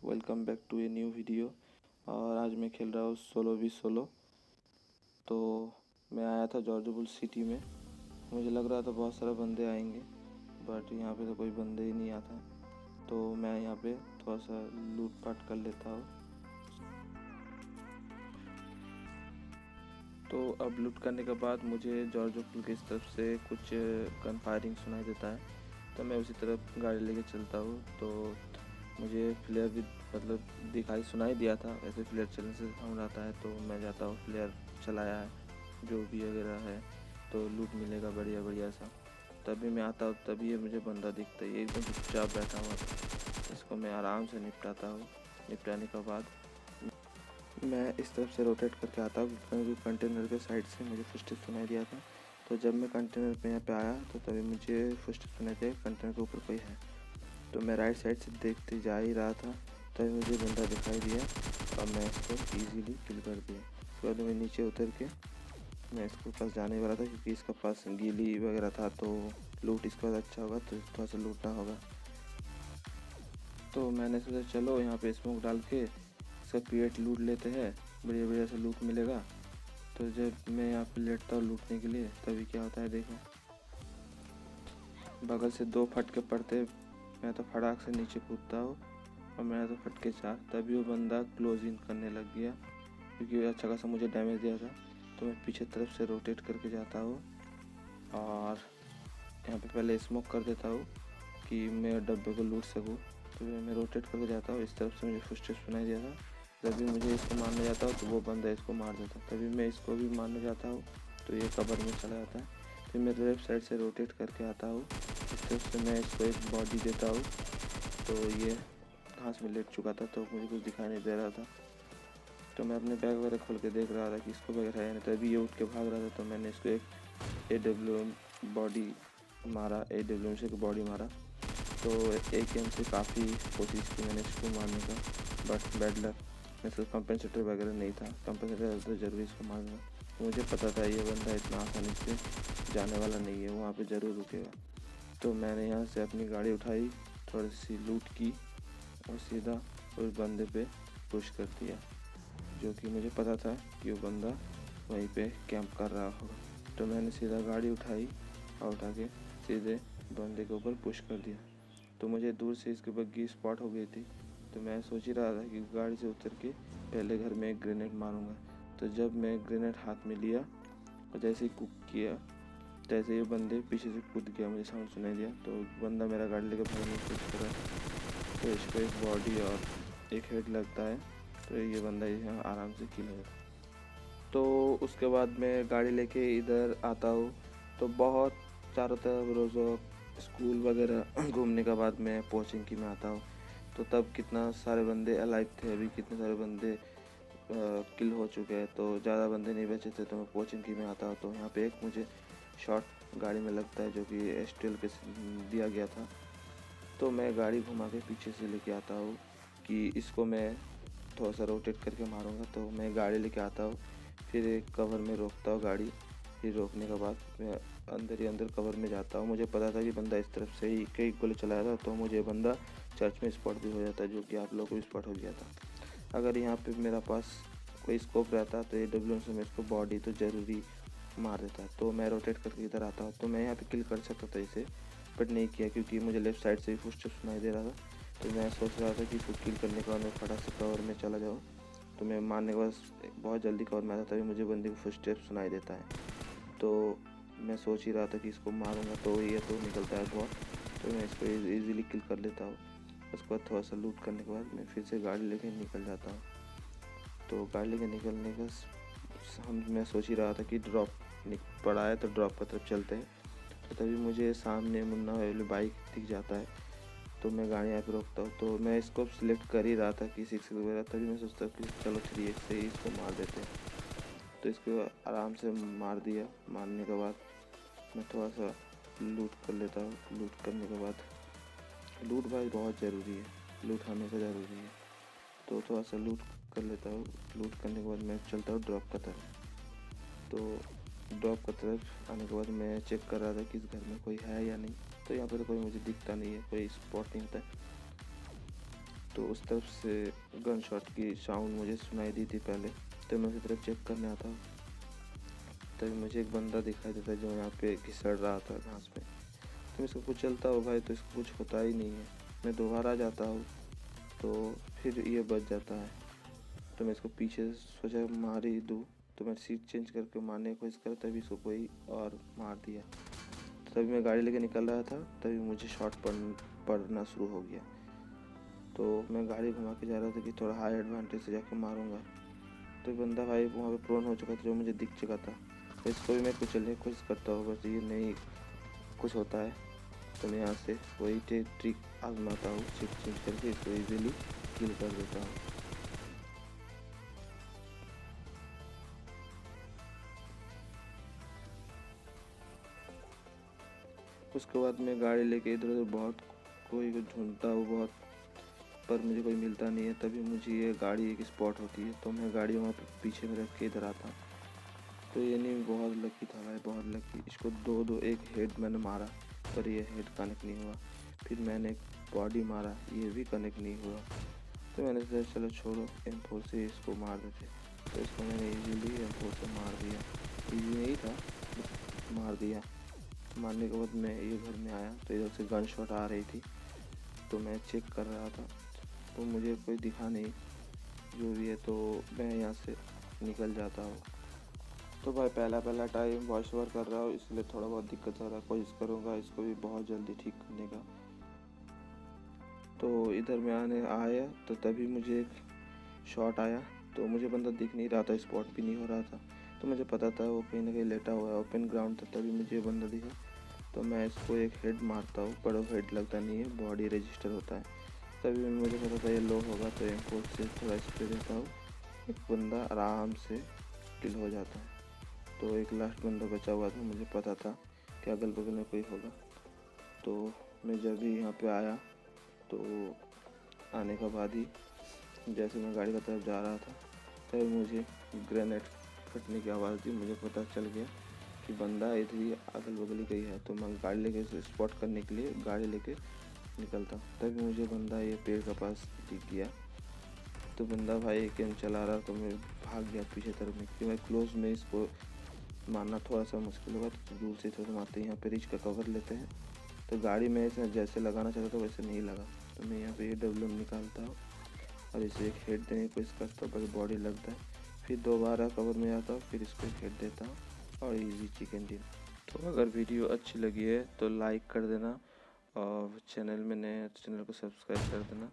Welcome back to a new video. और आज मैं खेल रहा हूँ सोलो वी सोलो। तो मैं आया था जॉर्ज बुल सिटी में। मुझे लग रहा था बहुत सारे बंदे आएंगे, बट यहाँ पे तो कोई बंदे ही नहीं आता। तो मैं यहाँ पे थोड़ा सा लूट पाट कर लेता हूँ। तो अब लूट करने के बाद मुझे जॉर्ज बुल की तरफ से कुछ गन फायरिंग सुनाई देता है, तो मैं उसी तरफ गाड़ी लेके चलता हूँ। तो मुझे फ्लेयर भी दिखाई सुनाई दिया था, ऐसे फ्लेयर चलने से साउंड आता है। तो मैं जाता हूँ, फ्लेयर चलाया है जो भी वगैरह है, तो लूट मिलेगा बढ़िया बढ़िया सा। तभी मैं आता हूँ, तभी ये मुझे बंदा दिखता है। ये एकदम चुपचाप बैठा हुआ था, इसको मैं आराम से निपटाता हूँ। निपटाने के बाद मैं इस तरफ से रोटेट करके आता हूँ, क्योंकि कंटेनर के साइड से मुझे फर्स्ट सुनाई दिया था। तो जब मैं कंटेनर पे यहाँ पे आया तो तभी मुझे फर्स्ट सुनाई दिया कंटेनर के ऊपर कोई है। तो मैं राइट साइड से देखते जा ही रहा था, तभी मुझे बंदा दिखाई दिया और मैं इसको इजीली किल कर दिया। उसके बाद मैं नीचे उतर के मैं इसको पास जाने वाला था, क्योंकि इसका पास गीली वगैरह था, तो लूट इसका अच्छा होगा, तो थोड़ा सा लूटना होगा। तो मैंने सोचा चलो यहाँ पे स्मोक डाल के इसका क्रिएट लूट लेते हैं, बढ़िया बढ़िया सा लूट मिलेगा। तो जब मैं यहाँ पे लेटता हूँ लूटने के लिए, तभी क्या होता है देखो, बगल से दो फटके पड़ते, मैं तो फटाक से नीचे कूदता हूँ और मैंने तो फटके चार। तभी वो बंदा क्लोज इन करने लग गया, क्योंकि अच्छा खासा मुझे डैमेज दिया था। तो मैं पीछे तरफ से रोटेट करके जाता हूँ और यहाँ पे पहले स्मोक कर देता हूँ कि मैं डब्बे को लूट सकूँ। तो मैं रोटेट करके जाता हूँ, इस तरफ से मुझे फुटस्टेप्स सुनाई दिया था। जब भी मुझे इसको मारने जाता हूँ तो वो बंदा इसको मार देता है, तभी मैं इसको भी मारने जाता हूँ तो ये कवर में चला जाता है। फिर मैं लेफ्ट साइड से रोटेट करके आता हूँ, इस तरफ से मैं इसको एक बॉडी देता हूँ। तो ये घास में लेट चुका था, तो मुझे कुछ दिखाई नहीं दे रहा था। तो मैं अपने बैग वगैरह खोल के देख रहा था कि इसको वगैरह है नहीं, तभी ये उठ के भाग रहा था। तो मैंने इसको एक AWM बॉडी मारा, AWM से एक बॉडी मारा। तो AKM से काफ़ी कोशिश की मैंने इसको मारने का, बट बैड लक, मेरे से कंपेंसेटर वगैरह नहीं था। कंपेंसेटर तो ज़रूरी इसको मारना। मुझे पता था ये बंदा इतना आसानी से जाने वाला नहीं है, वहाँ पे ज़रूर रुकेगा। तो मैंने यहाँ से अपनी गाड़ी उठाई, थोड़ी सी लूट की और सीधा उस बंदे पे पुश कर दिया, जो कि मुझे पता था कि वो बंदा वहीं पे कैंप कर रहा होगा। तो मैंने सीधा गाड़ी उठाई और उठा के सीधे बंदे के ऊपर पुश कर दिया। तो मुझे दूर से इसकी बग्गी स्पॉट हो गई थी। तो मैं सोच ही रहा था कि गाड़ी से उतर के पहले घर में एक ग्रेनेड मारूंगा। तो जब मैं ग्रेनेड हाथ में लिया और जैसे ही कुक किया, तैसे ही बंदे पीछे से कूद गया, मुझे साउंड सुनाई दिया। तो बंदा मेरा गाड़ी लेकर भागने की कोशिश कर रहा था, तो इसको एक बॉडी और एक हेड लगता है, तो ये बंदा यहाँ आराम से किल हो जाता है। तो उसके बाद मैं गाड़ी लेके इधर आता हूँ, तो बहुत चारों तरफ रोज़ स्कूल वगैरह घूमने के बाद मैं पोचिंकी में आता हूँ। तो तब कितना सारे बंदे अलाइव थे, अभी कितने सारे बंदे किल हो चुके हैं, तो ज़्यादा बंदे नहीं बचे थे। तो मैं पोचिंकी में आता हूँ, तो यहाँ पे एक मुझे शॉट गाड़ी में लगता है, जो कि STL पे दिया गया था। तो मैं गाड़ी घुमा के पीछे से लेके आता हूँ कि इसको मैं थोड़ा सा रोटेट करके मारूंगा। तो मैं गाड़ी लेके आता हूँ, फिर एक कवर में रोकता हूँ गाड़ी। फिर रोकने के बाद मैं अंदर ही अंदर कवर में जाता हूँ। मुझे पता था कि बंदा इस तरफ से ही कई गोली चलाया था, तो मुझे बंदा चर्च में स्पॉट भी हो जाता है, जो कि आप लोगों को भी स्पॉट हो गया था। अगर यहाँ पे मेरा पास कोई स्कोप रहता तो AWM से मैं इसको बॉडी तो ज़रूरी मार देता। तो मैं रोटेट करके इधर आता हूँ, तो मैं यहाँ पे किल कर सकता था इसे, बट नहीं किया, क्योंकि मुझे लेफ्ट साइड से भी फुटस्टेप्स सुनाई दे रहा था। तो मैं सोच रहा था कि इसको किल करने के बाद मैं फटाक से कवर में चला जाऊँ। तो मैं मारने के बाद बहुत जल्दी कवर में आता, तभी मुझे बंदे को फुटस्टेप्स सुनाई देता है। तो मैं सोच ही रहा था कि इसको मारूंगा, तो ये तो निकलता है बहुत, तो मैं इसको इजीली किल कर लेता हूँ। उसके बाद थोड़ा सा लूट करने के बाद मैं फिर से गाड़ी लेके निकल जाता हूँ। तो गाड़ी लेके निकलने का मैं सोच ही रहा था कि ड्रॉप पड़ा है, तो ड्रॉप की तरफ चलते हैं। तो तभी मुझे सामने मुन्ना वाले बाइक दिख जाता है, तो मैं गाड़ी यहाँ पे रोकता हूँ। तो मैं इसको सिलेक्ट कर ही रहा था कि 6 वगैरह, तभी मैं सोचता कि चलो 3x से ही इसको मार देते हैं। तो इसको आराम से मार दिया। मारने के बाद मैं थोड़ा सा लूट कर लेता हूँ। लूट करने के बाद, लूट भाई बहुत ज़रूरी है, लूट हमेशा ज़रूरी है। तो थोड़ा सा लूट कर लेता हूँ। लूट करने के बाद मैं चलता हूँ ड्रॉप की तरफ। तो ड्रॉप की तरफ आने के बाद मैं चेक कर रहा था कि इस घर में कोई है या नहीं। तो यहाँ पर तो कोई मुझे दिखता नहीं है, कोई स्पॉट नहीं होता है। तो उस तरफ से गन शॉट की साउंड मुझे सुनाई दी थी पहले, तो मैं उसी तरफ चेक करने आता हूँ। तभी मुझे एक बंदा दिखाई देता है जो यहाँ पे घिसड़ रहा था घास पे। तो मैं इसको कुछ चलता हूँ भाई, तो इसको कुछ होता ही नहीं है। मैं दोबारा जाता हूँ तो फिर ये बच जाता है। तो मैं इसको पीछे सोचा मार ही दूँ, तो मैं सीट चेंज करके मारने की कोशिश करा, तभी इसको कोई और मार दिया। तो तभी मैं गाड़ी लेके निकल रहा था, तभी मुझे शॉट पड़ना शुरू हो गया। तो मैं गाड़ी घुमा के जा रहा था कि थोड़ा हाई एडवांटेज से जाके मारूंगा। तो बंदा भाई वहाँ पे प्रोन हो चुका था, जो मुझे दिख चुका था। तो इसको भी मैं कुचलने की कोशिश करता हूँ, बस ये नहीं कुछ होता है। तो मैं यहाँ से वही ट्रिक आजमाता हूँ, सीट चेंज करके इसको इजीली किल कर देता हूँ। उसके बाद मैं गाड़ी लेके इधर उधर बहुत कोई को ढूंढता हूँ बहुत, पर मुझे कोई मिलता नहीं है। तभी मुझे ये गाड़ी एक स्पॉट होती है, तो मैं गाड़ी वहाँ पे पीछे में रख के इधर आता। तो ये नहीं बहुत लकी था भाई, बहुत लकी। इसको एक हेड मैंने मारा, पर ये हेड कनेक्ट नहीं हुआ। फिर मैंने एक बॉडी मारा, ये भी कनेक्ट नहीं हुआ। तो मैंने सोचा चलो छोड़ो, M4 से इसको मार देते। तो इसको मैंने इजीली M4 से मार दिया। इजी नहीं था, मार दिया। मारने के बाद मैं ये घर में आया, तो इधर से गन शॉट आ रही थी। तो मैं चेक कर रहा था, तो मुझे कोई दिखा नहीं जो भी है, तो मैं यहाँ से निकल जाता हूँ। तो भाई पहला टाइम वॉइस ओवर कर रहा हूँ, इसलिए थोड़ा बहुत दिक्कत हो रहा है। कोशिश करूँगा इसको भी बहुत जल्दी ठीक करने का। तो इधर में आया तो तभी मुझे एक शॉट आया, तो मुझे बंदा दिख नहीं रहा था, स्पॉट भी नहीं हो रहा था। तो मुझे पता था वो कहीं ना कहीं लेटा हुआ है, ओपन ग्राउंड था। तभी मुझे बंदा दिखा, तो मैं इसको एक हेड मारता हूँ, पर वो हेड लगता नहीं है, बॉडी रजिस्टर होता है। तभी मुझे पता था ये लो होगा, तो M4 से थोड़ा स्प्रे देता हूँ, एक बंदा आराम से किल हो जाता है। तो एक लास्ट बंदा बचा हुआ था, मुझे पता था कि अगल बगल में कोई होगा। तो मैं जब भी यहाँ पे आया, तो आने के बाद ही जैसे मैं गाड़ी की तरफ जा रहा था, तभी मुझे ग्रेनेड फटने की आवाज़ दी। मुझे पता चल गया कि बंदा इधर ही अगल बगल ही कहीं है। तो मैं गाड़ी लेके स्पॉट करने के लिए गाड़ी लेके निकलता, तभी मुझे बंदा ये पेड़ के पास दिख गया। तो बंदा भाई गेम चला रहा, तो मैं भाग गया पीछे तरफ में, क्योंकि भाई क्लोज में इसको मारना थोड़ा सा मुश्किल होगा। तो दूर से थोड़ा मारते हैं, यहाँ पे रिच का कवर लेते हैं। तो गाड़ी में इसे जैसे लगाना चाहता था वैसे नहीं लगा, तो मैं यहाँ पे AWM निकालता हूँ और इसे एक हेड देने की कोशिश करता हूँ, बस बॉडी लगता है। फिर दोबारा कवर में आता हूँ, फिर इसको एक हेड देता हूँ और इजी चिकन डिनर। तो अगर वीडियो अच्छी लगी है तो लाइक कर देना, और चैनल में नए हैं तो चैनल को सब्सक्राइब कर देना।